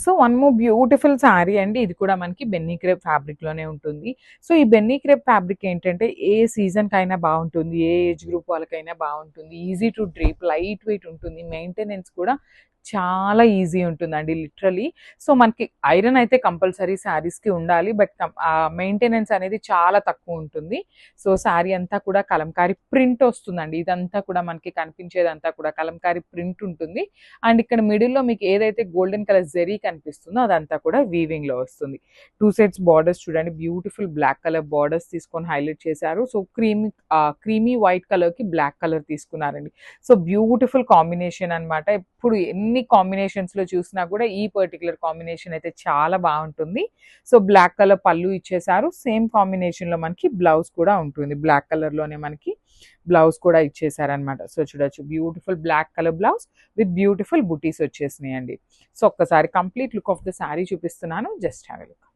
So one more beautiful sari అండి. ఇది కూడా మనకి బెన్నీ క్రేప్ ఫ్యాబ్రిక్‌లోనే ఉంటుంది. సో ఈ బెన్నీ క్రేప్ ఫ్యాబ్రిక్ ఏంటంటే ఏ సీజన్‌కైనా బావుంటుంది. ఏ ఏజ్ గ్రూప్ వాళ్ళకైనా బావుంటుంది. Easy to drape, light weight ఉంటుంది. మెయింటెనెన్స్ కూడా చాలా ఈజీ ఉంటుందండి లిటరల్లీ. సో మనకి ఐరన్ అయితే కంపల్సరీ శారీస్‌కి ఉండాలి. బట్ మెయింటెనెన్స్ అనేది చాలా తక్కువ ఉంటుంది. సో శారీ అంతా కూడా కలంకారీ ప్రింట్ వస్తుందండి. ఇదంతా కూడా మనకి కనిపించేదంతా కూడా కలంకారీ ప్రింట్ ఉంటుంది. అండ్ ఇక్కడ మిడిల్‌లో మీకు ఏదైతే గోల్డెన్ కలర్ జెరీ కనిపిస్తుందో అదంతా కూడా వీవింగ్‌లో వస్తుంది. 2 సెట్స్ బార్డర్స్ చూడండి. బ్యూటిఫుల్ బ్లాక్ కలర్ బార్డర్స్ తీసుకొని హైలైట్ చేశారు. సో క్రీమీ వైట్ కలర్‌కి బ్లాక్ కలర్ తీసుకున్నారండి. సో బ్యూటిఫుల్ కాంబినేషన్ అన్నమాట. ఎప్పుడు ఎన్ని కాంబినేషన్స్‌లో చూసినా కూడా ఈ పర్టిక్యులర్ కాంబినేషన్ అయితే చాలా బావుంటుంది. సో బ్లాక్ కలర్ పల్లు ఇచ్చేశారు. సేమ్ కాంబినేషన్‌లో మనకి బ్లౌజ్ కూడా ఉంటుంది. బ్లాక్ కలర్‌లోనే మనకి బ్లౌజ్ కూడా ఇచ్చేసారనమాట. సో చూడొచ్చు beautiful black colour blouse with beautiful butis వచ్చేసినాయండి. సో ఒక్కసారి complete look of the sari చూపిస్తున్నాను. Just have a look.